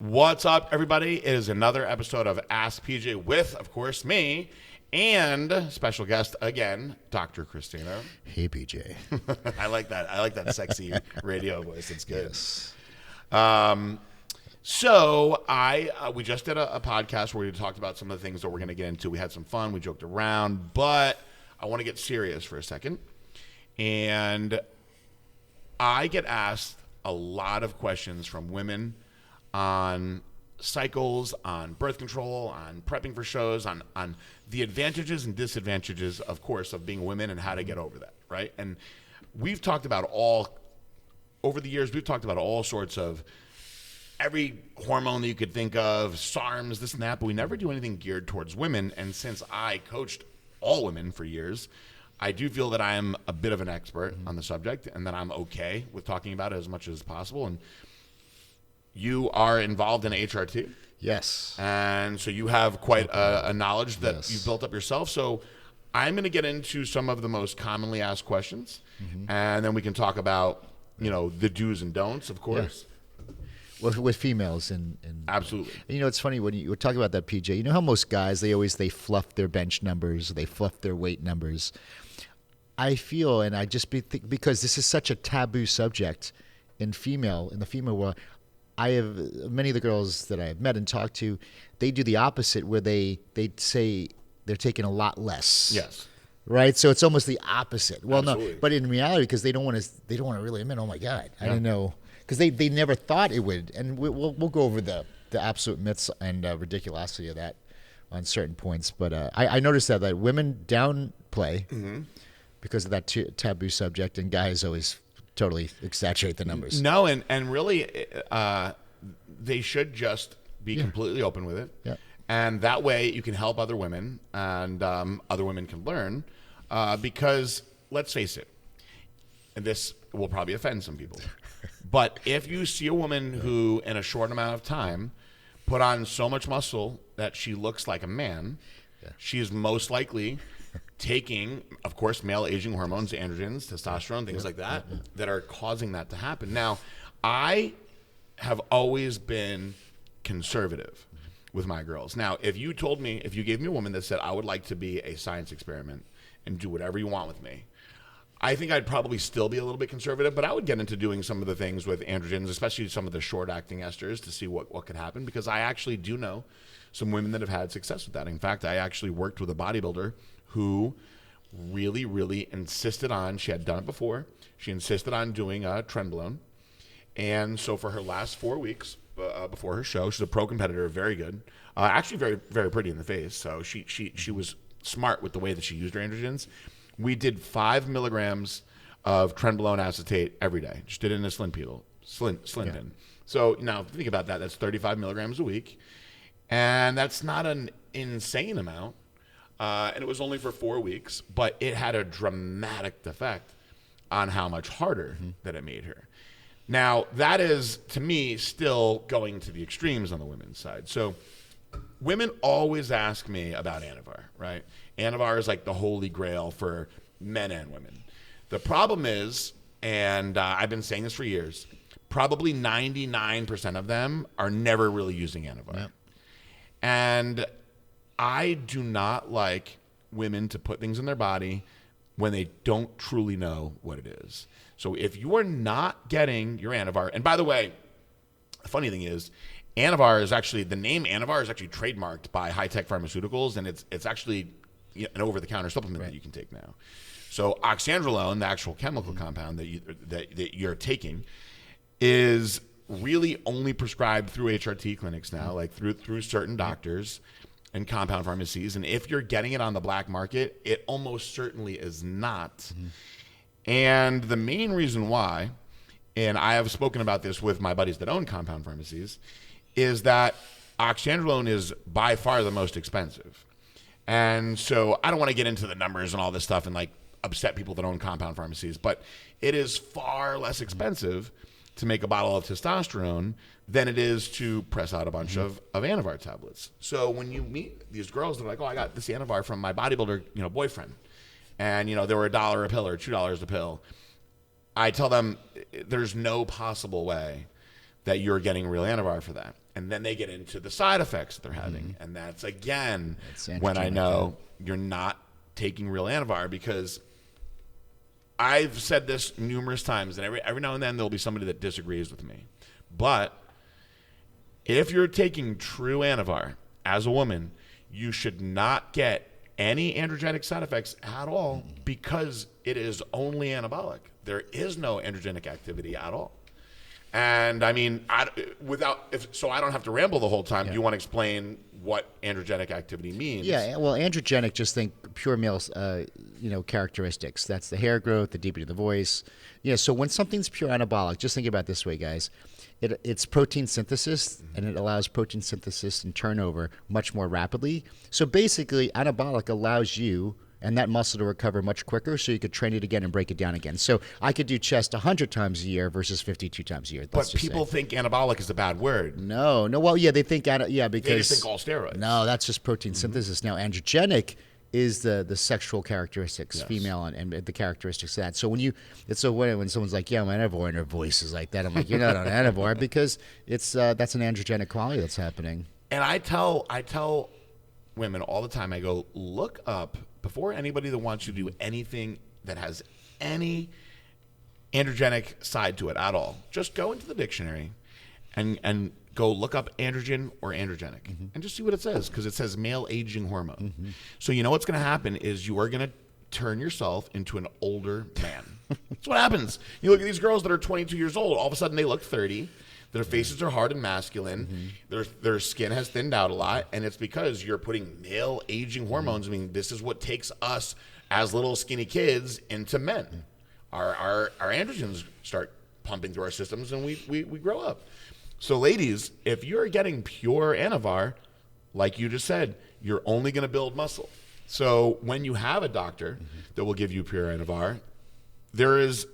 What's up, everybody? It is another episode of Ask PJ with, of course, me and special guest again, Dr. Christina. Hey, PJ. I like that. I like that sexy radio voice. It's good. Yes. So we just did a podcast where we talked about some of the things that we're going to get into. We had some fun. We joked around, but I want to get serious for a second. And I get asked a lot of questions from women on cycles, on birth control, on prepping for shows, on the advantages and disadvantages, of course, of being women and how to get over that, right? And we've talked about over the years, we've talked about all sorts of every hormone that you could think of, SARMs, this and that, but we never do anything geared towards women. And since I coached all women for years, I do feel that I am a bit of an expert on the subject and that I'm okay with talking about it as much as possible. And you are involved in HRT. Yes. And so you have quite a knowledge that Yes. you've built up yourself. So I'm going to get into some of the most commonly asked questions, and then we can talk about, the do's and don'ts, of course. With females and Absolutely. and, it's funny when you were talking about that, PJ. You know how most guys they fluff their bench numbers, they fluff their weight numbers. I feel, and I just because this is such a taboo subject in the female world. I have many of the girls that I've met and talked to, they do the opposite where they say they're taking a lot less. Yes. Right? So it's almost the opposite. Well, Absolutely. no, but in reality, because they don't want to really admit, oh my God, I don't know. Because they never thought it would. And we'll go over the absolute myths and ridiculosity of that on certain points. But I noticed that women downplay because of that taboo subject, and guys always totally exaggerate the numbers. No, and really, they should just be completely open with it. Yeah. And that way you can help other women, and other women can learn. Because, let's face it, and this will probably offend some people, but if you see a woman who, in a short amount of time, put on so much muscle that she looks like a man, she is most likely taking, of course, male aging hormones, androgens, testosterone, things like that, that are causing that to happen. Now, I have always been conservative with my girls. Now, if you gave me a woman that said, I would like to be a science experiment and do whatever you want with me, I think I'd probably still be a little bit conservative, but I would get into doing some of the things with androgens, especially some of the short-acting esters, to see what could happen, because I actually do know some women that have had success with that. In fact, I actually worked with a bodybuilder who really, really insisted on, she had done it before, she insisted on doing a trenbolone. And so for her last 4 weeks before her show, she's a pro competitor, very good, actually very, very pretty in the face. So she was smart with the way that she used her androgens. We did 5 milligrams of trenbolone acetate every day. Just did it in a slim pen. So now think about that. That's 35 milligrams a week. And that's not an insane amount. And it was only for 4 weeks, but it had a dramatic effect on how much harder that it made her. Now, that is, to me, still going to the extremes on the women's side. So women always ask me about Anavar, right? Anavar is like the holy grail for men and women. The problem is, and I've been saying this for years, probably 99% of them are never really using Anavar. Yep. And I do not like women to put things in their body when they don't truly know what it is. So if you are not getting your Anavar, and by the way, the funny thing is, Anavar is actually, the name Anavar is actually trademarked by high-tech pharmaceuticals, and it's actually an over-the-counter supplement that you can take now. So oxandrolone, the actual chemical compound that you're taking, is really only prescribed through HRT clinics now, like through certain doctors and compound pharmacies. And if you're getting it on the black market, it almost certainly is not. And the main reason why, and I have spoken about this with my buddies that own compound pharmacies, is that oxandrolone is by far the most expensive. And so I don't want to get into the numbers and all this stuff and like upset people that own compound pharmacies, but it is far less expensive to make a bottle of testosterone than it is to press out a bunch of Anavar tablets. So when you meet these girls, they're like, oh, I got this Anavar from my bodybuilder, boyfriend. And, they were $1 a pill or $2 a pill. I tell them there's no possible way that you're getting real Anavar for that. And then they get into the side effects that they're having. And that's, again, That's when I androgenic, know you're not taking real Anavar, because I've said this numerous times, and every now and then there'll be somebody that disagrees with me. But if you're taking true Anavar as a woman, you should not get any androgenic side effects at all, because it is only anabolic. There is no androgenic activity at all. And I mean, so I don't have to ramble the whole time. Do you want to explain what androgenic activity means? Yeah, well, androgenic, just think pure male, characteristics. That's the hair growth, the deepening of the voice. Yeah, so when something's pure anabolic, just think about it this way, guys. It's protein synthesis, and it allows protein synthesis and turnover much more rapidly. So basically, anabolic allows you and that muscle to recover much quicker, so you could train it again and break it down again. So I could do chest 100 times a year versus 52 times a year. But people think anabolic is a bad word. No. Well, yeah, they think because they just think all steroids. No, that's just protein synthesis. Now, androgenic is the sexual characteristics, female and the characteristics of that. So when someone's like, yeah, I'm Anavar, and their voice is like that, I'm like, you're not on Anavar, because it's that's an androgenic quality that's happening. And I tell women all the time, I go, look up, before anybody that wants you to do anything that has any androgenic side to it at all, just go into the dictionary and go look up androgen or androgenic and just see what it says, because it says male aging hormone. So you know what's going to happen is you are going to turn yourself into an older man. That's what happens. You look at these girls that are 22 years old, all of a sudden they look 30. Their faces are hard and masculine. Their skin has thinned out a lot, and it's because you're putting male aging hormones. I mean, this is what takes us as little skinny kids into men. Our androgens start pumping through our systems, and we grow up. So, ladies, if you're getting pure Anavar, like you just said, you're only going to build muscle. So when you have a doctor that will give you pure Anavar, there is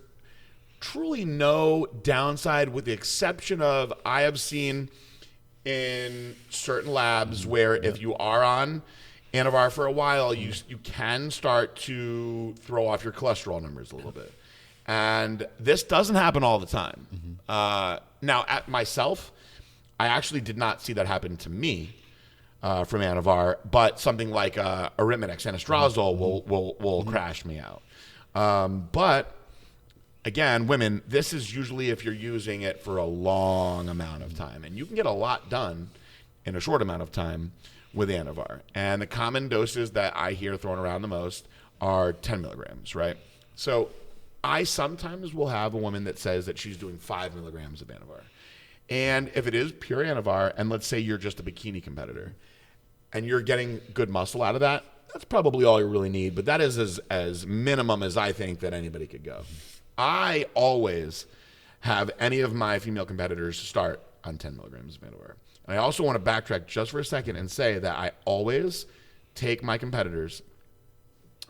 truly no downside, with the exception of I have seen in certain labs where if you are on Anavar for a while, you can start to throw off your cholesterol numbers a little bit. And this doesn't happen all the time. Now, at myself, I actually did not see that happen to me from Anavar, but something like Arimidex and Anastrozole will crash me out. But again, women, this is usually if you're using it for a long amount of time, and you can get a lot done in a short amount of time with Anavar. And the common doses that I hear thrown around the most are 10 milligrams, right? So I sometimes will have a woman that says that she's doing 5 milligrams of Anavar. And if it is pure Anavar, and let's say you're just a bikini competitor, and you're getting good muscle out of that, that's probably all you really need. But that is as minimum as I think that anybody could go. I always have any of my female competitors start on 10 milligrams of Anavar. And I also want to backtrack just for a second and say that I always take my competitors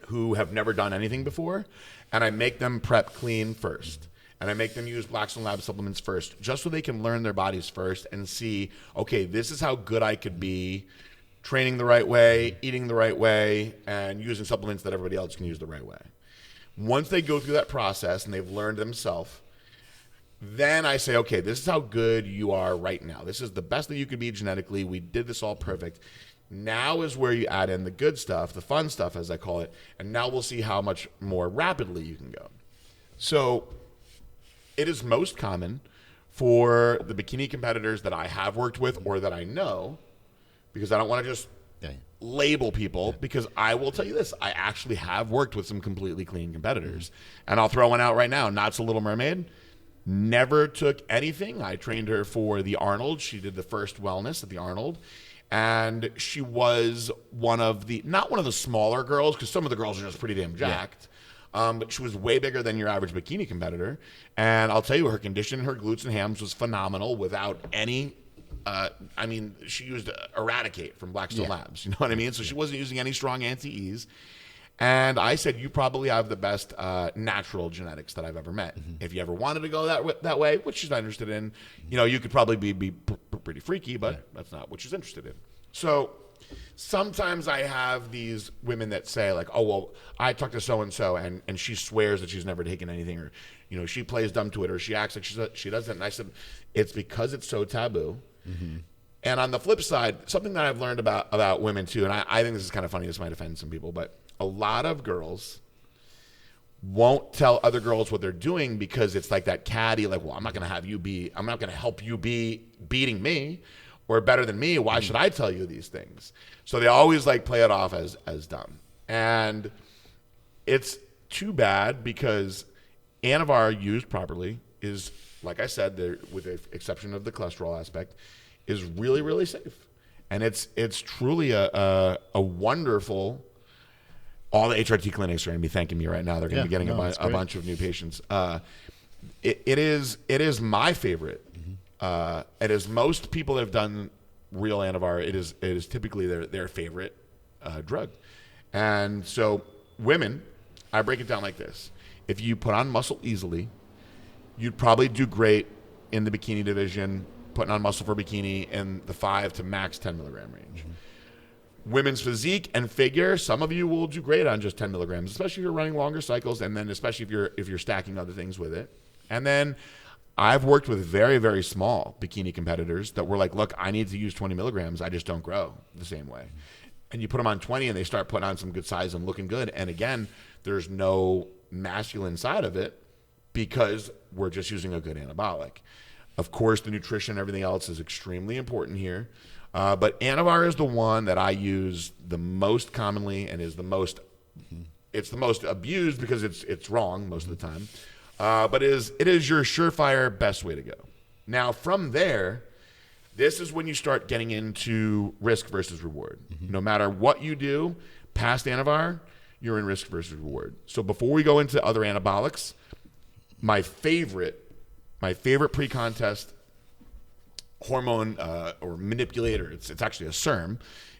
who have never done anything before, and I make them prep clean first. And I make them use Blackstone Lab supplements first, just so they can learn their bodies first and see, okay, this is how good I could be training the right way, eating the right way, and using supplements that everybody else can use the right way. Once they go through that process and they've learned themselves, then I say, okay, this is how good you are right now. This is the best that you could be genetically. We did this all perfect. Now is where you add in the good stuff, the fun stuff, as I call it, and now we'll see how much more rapidly you can go. So it is most common for the bikini competitors that I have worked with or that I know, because I don't want to just label people, because I will tell you this, I actually have worked with some completely clean competitors. And I'll throw one out right now. Nat's a Little Mermaid. Never took anything. I trained her for the Arnold. She did the first wellness at the Arnold. And she was not one of the smaller girls, because some of the girls are just pretty damn jacked. But she was way bigger than your average bikini competitor. And I'll tell you, her condition, her glutes and hams was phenomenal without any she used Eradicate from Blackstone Labs. You know what I mean? So she wasn't using any strong anti-E's. And I said, you probably have the best natural genetics that I've ever met. If you ever wanted to go that way, which she's not interested in, you could probably be pretty freaky, but that's not what she's interested in. So sometimes I have these women that say, like, oh, well, I talked to so-and-so, and she swears that she's never taken anything, or, she plays dumb to it, or she acts like she doesn't. And I said, it's because it's so taboo. And on the flip side, something that I've learned about women too, and I think this is kind of funny, this might offend some people, but a lot of girls won't tell other girls what they're doing because it's like that catty, like, well, I'm not going to help you be beating me or better than me. Why should I tell you these things? So they always like play it off as dumb. And it's too bad because Anavar used properly is, like I said, with the exception of the cholesterol aspect, is really, really safe. And it's truly a wonderful. All the HRT clinics are going to be thanking me right now. They're going to be getting a bunch of new patients. It is my favorite. And as most people have done real Anavar, it is typically their favorite drug. And so women, I break it down like this. If you put on muscle easily, you'd probably do great in the bikini division, putting on muscle for bikini in the 5 to max 10 milligram range. Women's physique and figure, some of you will do great on just 10 milligrams, especially if you're running longer cycles, and then especially if you're stacking other things with it. And then I've worked with very, very small bikini competitors that were like, look, I need to use 20 milligrams. I just don't grow the same way. And you put them on 20 and they start putting on some good size and looking good. And again, there's no masculine side of it because we're just using a good anabolic. Of course, the nutrition and everything else is extremely important here. But Anavar is the one that I use the most commonly and is the most, it's the most abused because it's wrong most of the time. But it is your surefire best way to go. Now, from there, this is when you start getting into risk versus reward. No matter what you do past Anavar, you're in risk versus reward. So before we go into other anabolics, my favorite pre-contest hormone or manipulator, it's actually a SERM,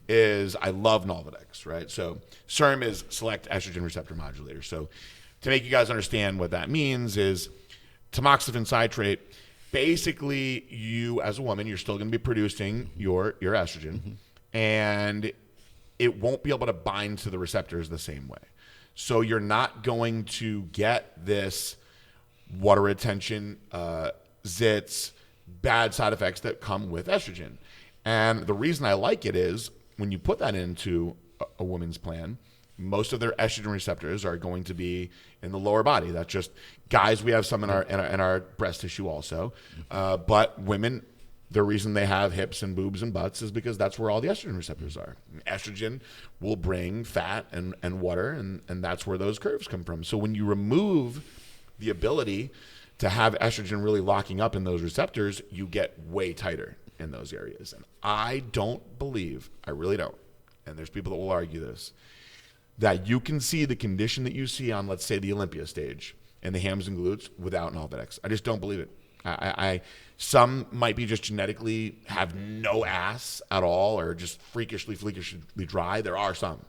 is I love Nolvadex, right? So SERM is select estrogen receptor modulator. So to make you guys understand what that means is tamoxifen citrate, basically you as a woman, you're still going to be producing your estrogen and it won't be able to bind to the receptors the same way. So you're not going to get this water retention, zits, bad side effects that come with estrogen. And the reason I like it is when you put that into a woman's plan, most of their estrogen receptors are going to be in the lower body. That's just guys. We have some in our breast tissue also, but women, the reason they have hips and boobs and butts is because that's where all the estrogen receptors are. Estrogen will bring fat and water, and that's where those curves come from. So when you remove the ability to have estrogen really locking up in those receptors, you get way tighter in those areas. And I don't believe, I really don't, and there's people that will argue this, that you can see the condition that you see on, let's say, the Olympia stage and the hams and glutes without Nolvadex. I just don't believe it. Some might be just genetically have no ass at all or just freakishly dry. There are some.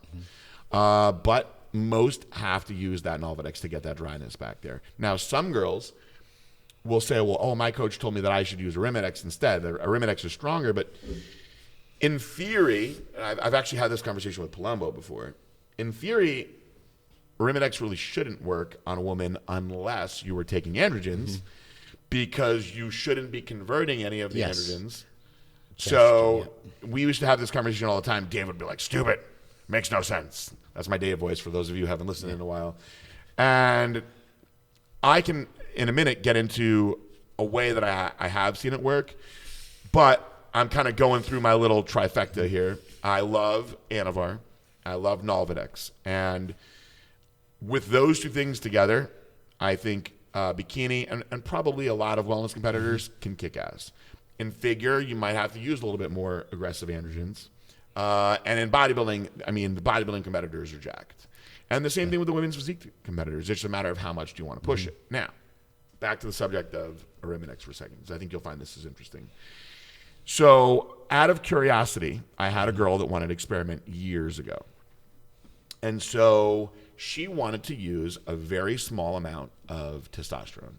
But most have to use that Nolvadex to get that dryness back there. Now, some girls will say, well, oh, my coach told me that I should use Arimidex instead. Arimidex is stronger, but in theory, I've actually had this conversation with Palumbo before. In theory, Arimidex really shouldn't work on a woman unless you were taking androgens because you shouldn't be converting any of the androgens. So we used to have this conversation all the time. Dave would be like, stupid, makes no sense. That's my Dave voice for those of you who haven't listened in a while. And I can, in a minute, get into a way that I have seen it work, but I'm kind of going through my little trifecta here. I love Anavar. I love Nolvadex. And with those two things together, I think bikini and probably a lot of wellness competitors can kick ass. In figure, you might have to use a little bit more aggressive androgens. And in bodybuilding, I mean, the bodybuilding competitors are jacked. And the same thing with the women's physique competitors. It's just a matter of how much do you want to push it. Now, back to the subject of Arimidex for a second, because I think you'll find this is interesting. So out of curiosity, I had a girl that wanted to experiment years ago. And so she wanted to use a very small amount of testosterone.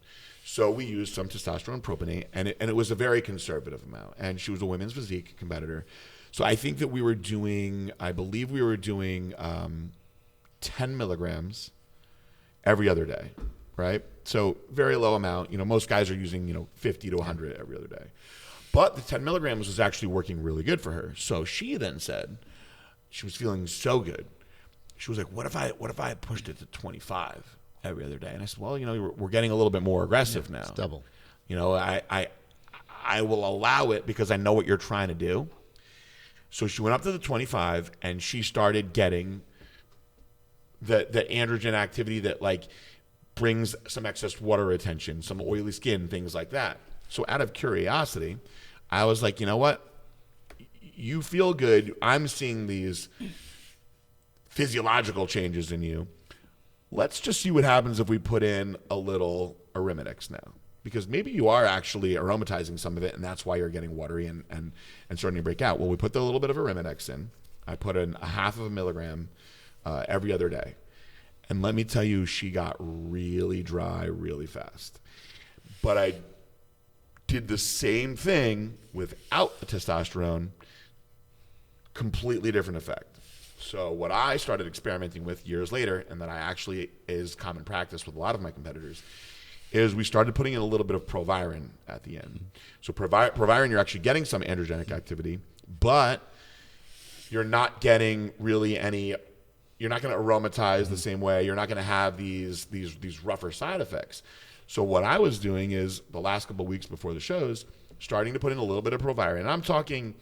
So we used some testosterone propionate, and it was a very conservative amount. And she was a women's physique competitor. So I think that I believe we were doing 10 milligrams every other day, right? So very low amount. Most guys are using, 50 to 100 every other day. But the 10 milligrams was actually working really good for her. So she then said she was feeling so good. She was like, what if I pushed it to 25 every other day? And I said, well, we're getting a little bit more aggressive now. It's double. I will allow it because I know what you're trying to do. So she went up to the 25 and she started getting the androgen activity that like brings some excess water retention, some oily skin, things like that. So out of curiosity, I was like, you know what? You feel good. I'm seeing these physiological changes in you. Let's just see what happens if we put in a little Arimidex now. Because maybe you are actually aromatizing some of it, and that's why you're getting watery and starting to break out. Well, we put a little bit of Arimidex in. I put in a half of a milligram every other day. And let me tell you, she got really dry really fast. But I did the same thing without the testosterone, completely different effect. So what I started experimenting with years later, and that I actually is common practice with a lot of my competitors, is we started putting in a little bit of Proviron at the end. So Proviron, you're actually getting some androgenic activity, but you're not getting really any, you're not going to aromatize the same way. You're not going to have these rougher side effects. So what I was doing is the last couple of weeks before the shows, starting to put in a little bit of Proviron. And I'm talking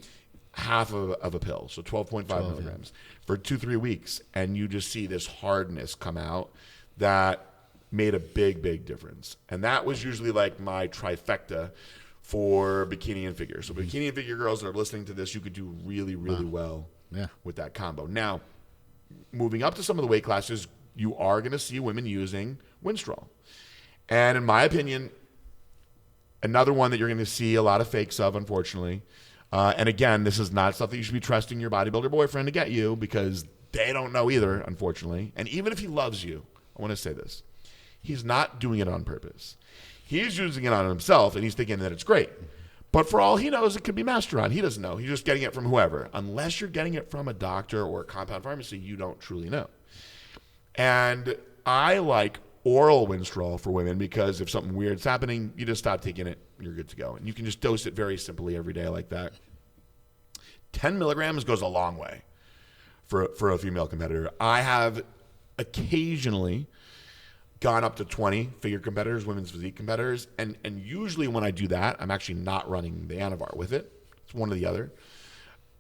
half of a pill, so 12.5 milligrams for 2-3 weeks. And you just see this hardness come out that made a big difference. And that was usually like my trifecta for bikini and figure. So bikini and figure girls that are listening to this, you could do really well with that combo. Now, moving up to some of the weight classes, you are going to see women using Winstrol. And in my opinion, another one that you're going to see a lot of fakes of, unfortunately. And again, this is not stuff that you should be trusting your bodybuilder boyfriend to get you because they don't know either, unfortunately. And even if he loves you, I want to say this. He's not doing it on purpose. He's using it on himself, and he's thinking that it's great. But for all he knows, it could be Masteron. He doesn't know. He's just getting it from whoever. Unless you're getting it from a doctor or a compound pharmacy, you don't truly know. And I like oral Winstrol for women because if something weird's happening, you just stop taking it, and you're good to go. And you can just dose it very simply every day like that. 10 milligrams goes a long way for a female competitor. I have occasionally gone up to 20 figure competitors, women's physique competitors. And usually when I do that, I'm actually not running the Anavar with it. It's one or the other.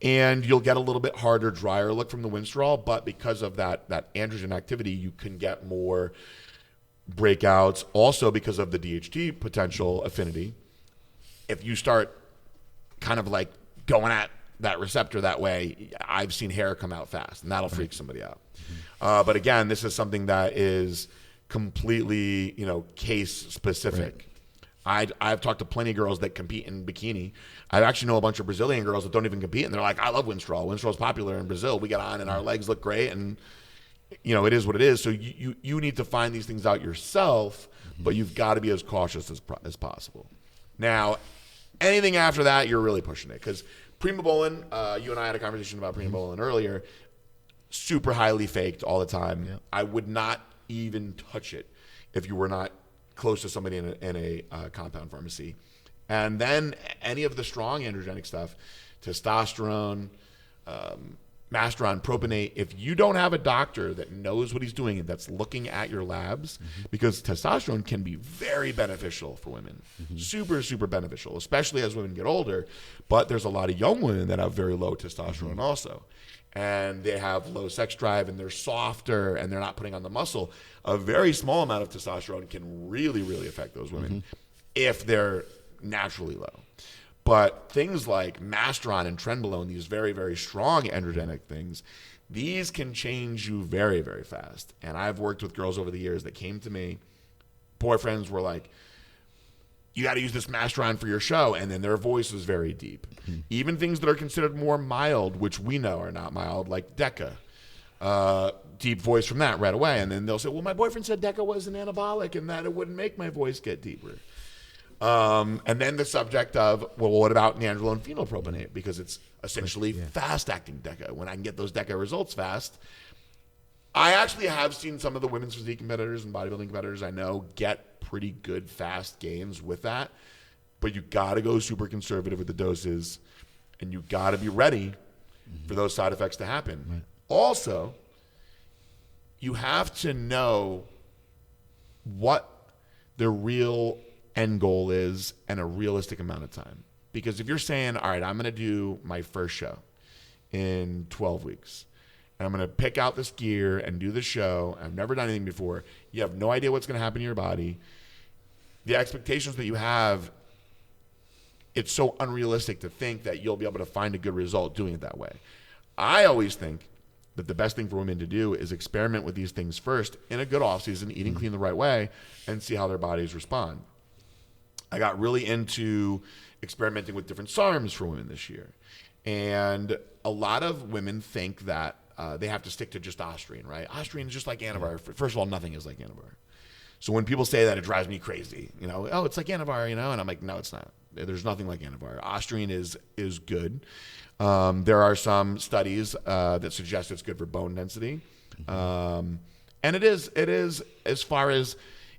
And you'll get a little bit harder, drier look from the Winstrol, but because of that androgen activity, you can get more breakouts. Also because of the DHT potential affinity. If you start kind of like going at that receptor that way, I've seen hair come out fast, and that'll freak somebody out. But again, this is something that is completely, case specific. Right. I've talked to plenty of girls that compete in bikini. I actually know a bunch of Brazilian girls that don't even compete, and they're like, I love Winstrol. Winstrol's popular in Brazil. We get on, and our legs look great, and it is what it is. So you need to find these things out yourself, but you've got to be as cautious as possible. Now, anything after that, you're really pushing it, because Primobolan, you and I had a conversation about Primobolan earlier, super highly faked all the time. Yep. I would not even touch it if you were not close to somebody in a compound pharmacy. And then any of the strong androgenic stuff, testosterone, Masteron, propionate, if you don't have a doctor that knows what he's doing and that's looking at your labs, because testosterone can be very beneficial for women, super beneficial, especially as women get older. But there's a lot of young women that have very low testosterone also. And they have low sex drive, and they're softer, and they're not putting on the muscle. A very small amount of testosterone can really affect those women if they're naturally low. But things like Masteron and Trenbolone, these very strong androgenic things, these can change you very fast. And I've worked with girls over the years that came to me, boyfriends were like, you got to use this Masteron for your show. And then their voice was very deep. Even things that are considered more mild, which we know are not mild, like Deca. Deep voice from that right away. And then they'll say, well, my boyfriend said Deca was an anabolic and that it wouldn't make my voice get deeper. And then the subject of, well, what about nandrolone phenylpropionate? Because it's essentially fast-acting Deca. When I can get those Deca results fast, I actually have seen some of the women's physique competitors and bodybuilding competitors I know get pretty good fast gains with that. but you got to go super conservative with the doses, and you got to be ready for those side effects to happen. Right. Also, you have to know what the real end goal is and a realistic amount of time. Because if you're saying, all right, I'm going to do my first show in 12 weeks, and I'm going to pick out this gear and do the show, I've never done anything before, you have no idea what's going to happen to your body. The expectations that you have, it's so unrealistic to think that you'll be able to find a good result doing it that way. I always think that the best thing for women to do is experiment with these things first in a good off-season, eating clean the right way, and see how their bodies respond. I got really into experimenting with different SARMs for women this year. And a lot of women think that they have to stick to just Ostrine, right? Ostrine is just like Anavar. First of all, nothing is like Anavar. So when people say that, it drives me crazy. Oh, it's like Anavar, and I'm like, no, it's not. There's nothing like Anavar. Ostrine is good. There are some studies that suggest it's good for bone density. And it is, as far as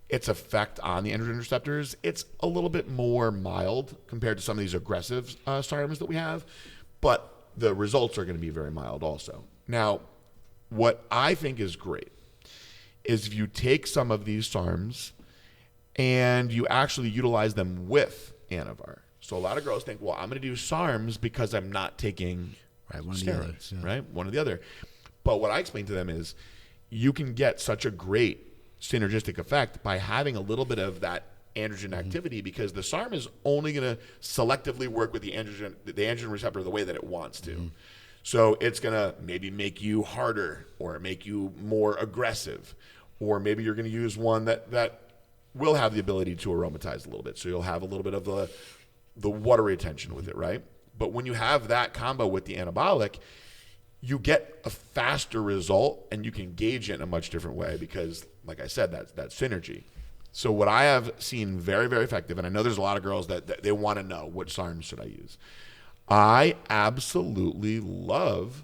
its effect on the androgen receptors, it's a little bit more mild compared to some of these aggressive SARMs that we have, but the results are going to be very mild also. Now, what I think is great is if you take some of these SARMs and you actually utilize them with Anavar. So a lot of girls think, well, I'm going to do SARMs because I'm not taking steroids, right? One or the other. But what I explain to them is you can get such a great synergistic effect by having a little bit of that androgen activity, because the SARM is only going to selectively work with the androgen receptor the way that it wants to. So it's going to maybe make you harder or make you more aggressive, or maybe you're going to use one that will have the ability to aromatize a little bit. So you'll have a little bit of the water retention with it, right? But when you have that combo with the anabolic, you get a faster result and you can gauge it in a much different way because, like I said, that synergy. So what I have seen very, very effective, and I know there's a lot of girls that they want to know, what SARMs should I use? I absolutely love,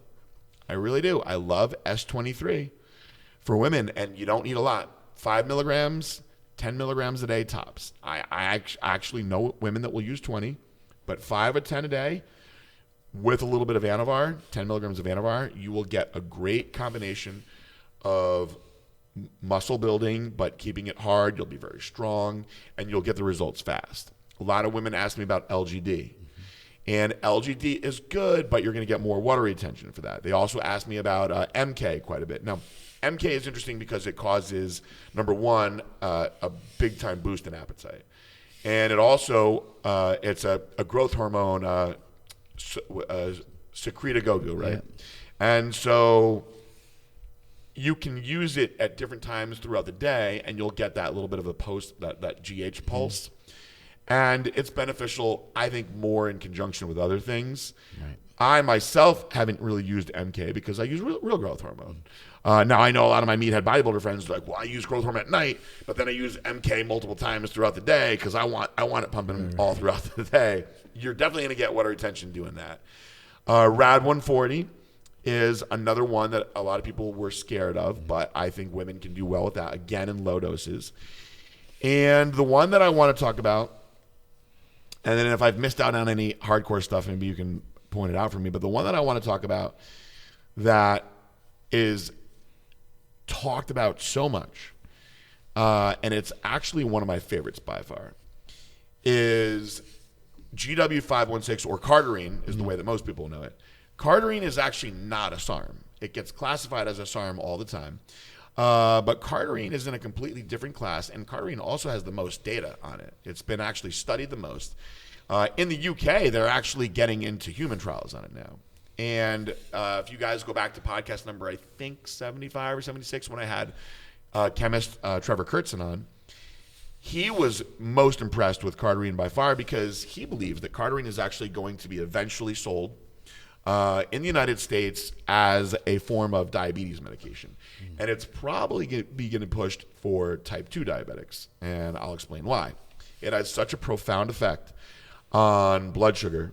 I really do, I love S23 for women, and you don't need a lot. 5 milligrams, 10 milligrams a day tops. I actually know women that will use 20, but 5 or 10 a day with a little bit of Anavar, 10 milligrams of Anavar, you will get a great combination of muscle building, but keeping it hard. You'll be very strong, and you'll get the results fast. A lot of women ask me about LGD. And LGD is good, but you're going to get more water retention for that. They also ask me about MK quite a bit. Now, MK is interesting because it causes, number one, a big-time boost in appetite. And it also, it's a growth hormone, secretagogue, right? Yeah. And so you can use it at different times throughout the day, and you'll get that little bit of a that GH pulse. And it's beneficial, I think, more in conjunction with other things. Right. I myself haven't really used MK because I use real growth hormone. Now, I know a lot of my meathead bodybuilder friends are like, well, I use growth hormone at night, but then I use MK multiple times throughout the day because I want it pumping all throughout the day. You're definitely going to get water retention doing that. Rad 140 is another one that a lot of people were scared of, but I think women can do well with that, again, in low doses. And the one that I want to talk about, and then if I've missed out on any hardcore stuff, maybe you can point it out for me, but the one that I want to talk about that is talked about so much, and it's actually one of my favorites by far, is GW516, or Cardarine is the way that most people know it. Cardarine is actually not a SARM. It gets classified as a SARM all the time. But Cardarine is in a completely different class, and Cardarine also has the most data on it. It's been actually studied the most. In the UK, they're actually getting into human trials on it now. And if you guys go back to podcast number, I think 75 or 76, when I had chemist Trevor Kurtzen on, he was most impressed with Cardarine by far because he believes that Cardarine is actually going to be eventually sold in the United States as a form of diabetes medication. And it's probably going to be getting pushed for type 2 diabetics. And I'll explain why. It has such a profound effect on blood sugar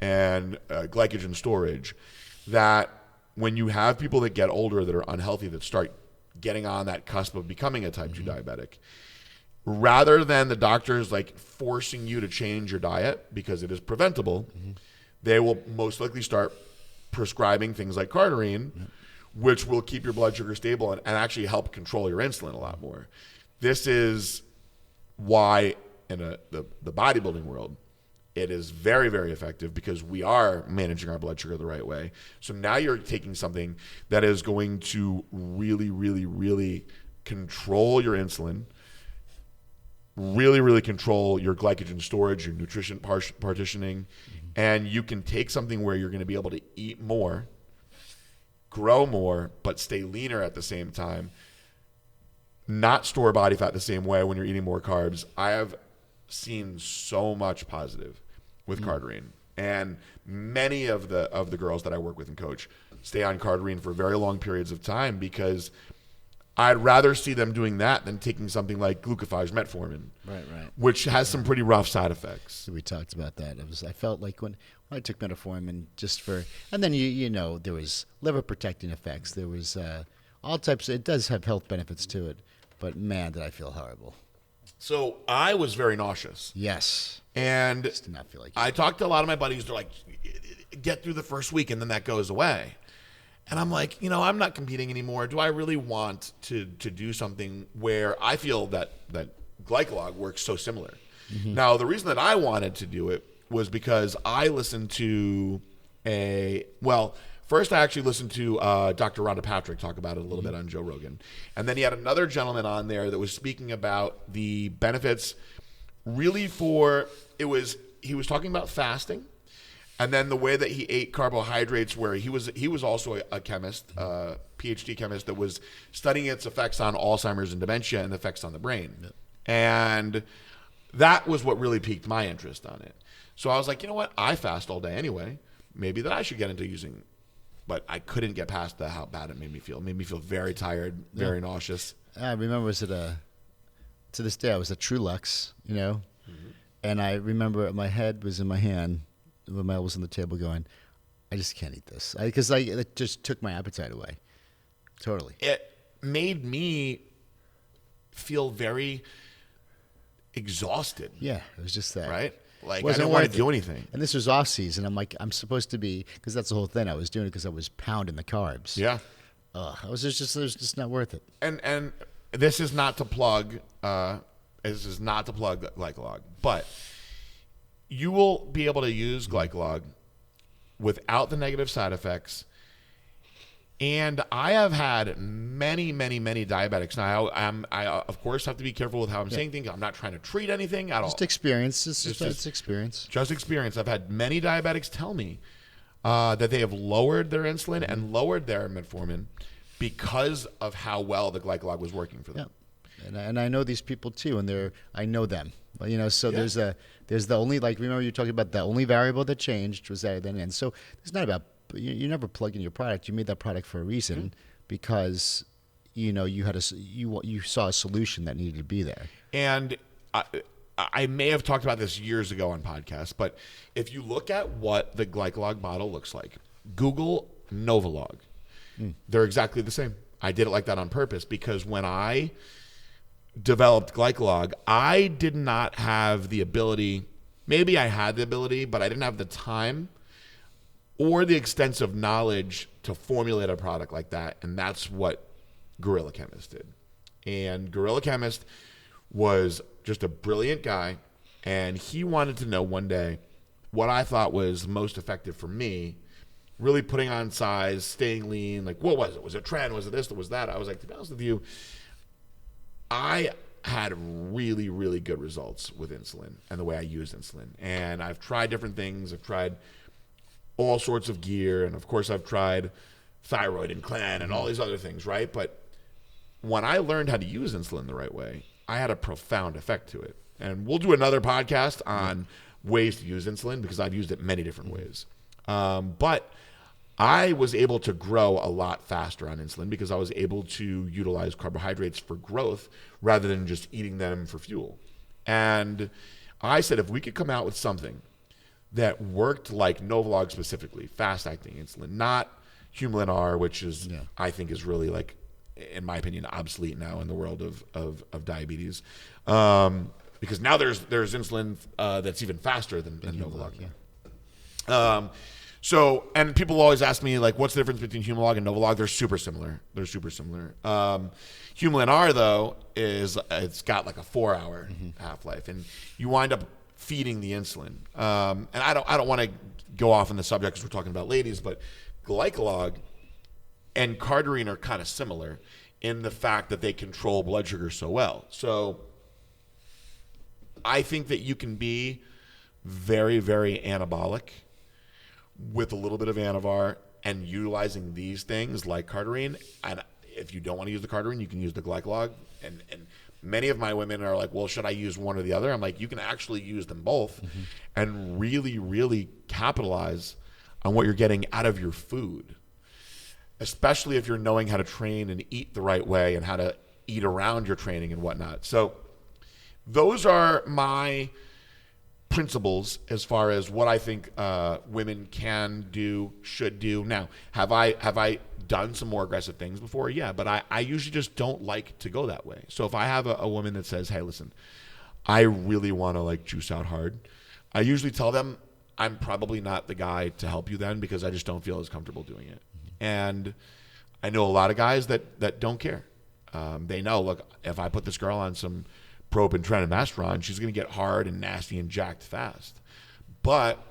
and glycogen storage that when you have people that get older that are unhealthy that start getting on that cusp of becoming a type 2 diabetic, rather than the doctors like forcing you to change your diet because it is preventable, they will most likely start prescribing things like cardarine, which will keep your blood sugar stable and actually help control your insulin a lot more. This is why in the bodybuilding world, it is very, very effective because we are managing our blood sugar the right way. So now you're taking something that is going to really, really, really control your insulin, really, really control your glycogen storage, your nutrition partitioning, and you can take something where you're going to be able to eat more, grow more, but stay leaner at the same time, not store body fat the same way when you're eating more carbs. I have seen so much positive with cardarine, and many of the girls that I work with and coach stay on cardarine for very long periods of time because I'd rather see them doing that than taking something like glucophage metformin, Right. which has some pretty rough side effects. We talked about that. I felt like when I took metformin and then you know there was liver protecting effects. There was all types. It does have health benefits to it, but man, did I feel horrible. So I was very nauseous. Yes. And Just did not feel like it. I talked to a lot of my buddies. They're like, get through the first week and then that goes away. And I'm like, I'm not competing anymore. Do I really want to do something where I feel that Glycolog works so similar? Now, the reason that I wanted to do it was because I listened to first I actually listened to Dr. Rhonda Patrick talk about it a little bit on Joe Rogan. And then he had another gentleman on there that was speaking about the benefits really he was talking about fasting. And then the way that he ate carbohydrates, where he was also a chemist, a PhD chemist that was studying its effects on Alzheimer's and dementia and the effects on the brain. Yep. And that was what really piqued my interest on it. So I was like, you know what? I fast all day anyway. Maybe that I should get into using. But I couldn't get past how bad it made me feel. It made me feel very tired, very nauseous. I remember to this day I was at Trulux, and I remember my head was in my hand, with my elbows on the table going, I just can't eat this. Because it just took my appetite away. Totally. It made me feel very exhausted. Yeah, it was just that. Right? Like, I didn't want to do anything. And this was off season. I'm like, I'm supposed to be, because that's the whole thing. I was doing it because I was pounding the carbs. Yeah. It was just not worth it. And this is not to plug, Glycolog, but you will be able to use Glycolog without the negative side effects. And I have had many, many, many diabetics. Now, I of course have to be careful with how I'm saying things. I'm not trying to treat anything at all. Just experience. It's experience. Just experience. I've had many diabetics tell me that they have lowered their insulin and lowered their metformin because of how well the Glycolog was working for them. Yeah. And I know these people too, and I know them. So there's the only, like, remember you talking about the only variable that changed was that then. And so it's not about, you never plug in your product. You made that product for a reason because, you saw a solution that needed to be there. And I may have talked about this years ago on podcasts, but if you look at what the Glycolog bottle looks like, Google Novolog. They're exactly the same. I did it like that on purpose because when I developed Glycolog, I did not have the ability. Maybe I had the ability, but I didn't have the time or the extensive knowledge to formulate a product like that. And that's what Gorilla Chemist did. And Gorilla Chemist was just a brilliant guy. And he wanted to know one day what I thought was most effective for me, really putting on size, staying lean. Like, what was it? Was it trend? Was it this? Was that? I was like, to be honest with you, I had really, really good results with insulin and the way I used insulin. And I've tried different things. I've tried all sorts of gear. And of course, I've tried thyroid and clan and all these other things, right? But when I learned how to use insulin the right way, I had a profound effect to it. And we'll do another podcast on ways to use insulin because I've used it many different ways. But I was able to grow a lot faster on insulin because I was able to utilize carbohydrates for growth rather than just eating them for fuel. And I said, if we could come out with something that worked like Novolog specifically, fast-acting insulin, not Humulin R, which is I think is really like in my opinion, obsolete now in the world of diabetes. Because now there's insulin that's even faster than Novolog. Yeah. So, and people always ask me, like, what's the difference between Humalog and Novolog? They're super similar. Humulin R, though, it's got like a 4-hour half-life, and you wind up feeding the insulin. And I don't want to go off on the subject because we're talking about ladies, but Glycolog and Cardarine are kind of similar in the fact that they control blood sugar so well. So I think that you can be very, very anabolic with a little bit of Anavar and utilizing these things like Cardarine. And if you don't want to use the Cardarine, you can use the Glycolog. And many of my women are like, well, should I use one or the other? I'm like, you can actually use them both and really, really capitalize on what you're getting out of your food, especially if you're knowing how to train and eat the right way and how to eat around your training and whatnot. So those are my principles as far as what I think women can do, should do. Now, have I done some more aggressive things before? Yeah, but I usually just don't like to go that way. So if I have a woman that says, hey, listen, I really want to like juice out hard, I usually tell them I'm probably not the guy to help you then because I just don't feel as comfortable doing it. And I know a lot of guys that don't care. They know, look, if I put this girl on some Propin, and Masteron, she's going to get hard and nasty and jacked fast. But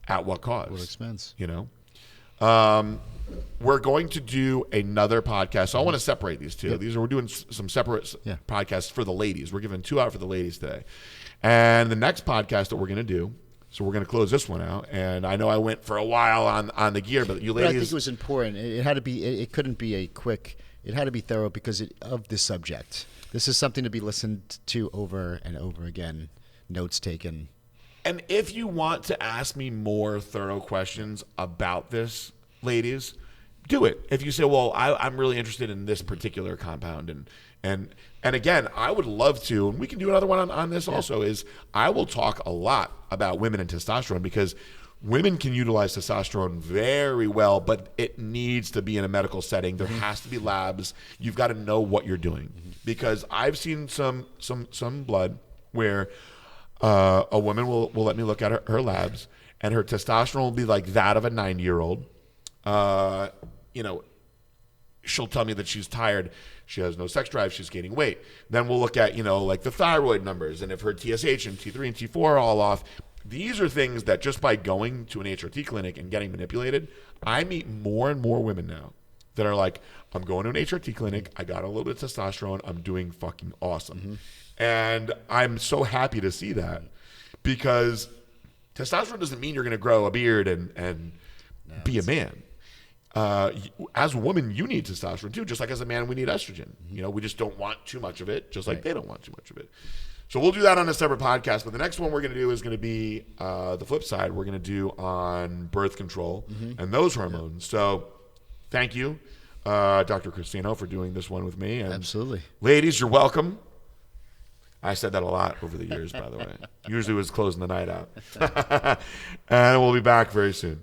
at what cost? What expense? You know? We're going to do another podcast. So I want to separate these two. Yep. We're doing some separate podcasts for the ladies. We're giving 2 out for the ladies today. And the next podcast that we're going to do, so we're going to close this one out. And I know I went for a while on the gear, but you ladies... But I think it was important. It had to be. It couldn't be a quick... It had to be thorough because of the subject. This is something to be listened to over and over again, notes taken. And if you want to ask me more thorough questions about this, ladies, do it. If you say, well, I'm really interested in this particular compound. And again, I would love to, and we can do another one on this also, is I will talk a lot about women and testosterone because women can utilize testosterone very well, but it needs to be in a medical setting. There has to be labs. You've got to know what you're doing. Because I've seen some blood where a woman will let me look at her labs, and her testosterone will be like that of a 90-year-old. You know, she'll tell me that she's tired. She has no sex drive. She's gaining weight. Then we'll look at, you know, like the thyroid numbers, and if her TSH and T3 and T4 are all off. These are things that just by going to an HRT clinic and getting manipulated, I meet more and more women now that are like, I'm going to an HRT clinic. I got a little bit of testosterone. I'm doing fucking awesome. And I'm so happy to see that because testosterone doesn't mean you're going to grow a beard and be a man. As a woman, you need testosterone too, just like as a man, we need estrogen. You know, we just don't want too much of it, just like they don't want too much of it. So we'll do that on a separate podcast. But the next one we're going to do is going to be the flip side. We're going to do on birth control and those hormones. So thank you, Dr. Cristino, for doing this one with me. And absolutely. Ladies, you're welcome. I said that a lot over the years, by the way. Usually it was closing the night out. And we'll be back very soon.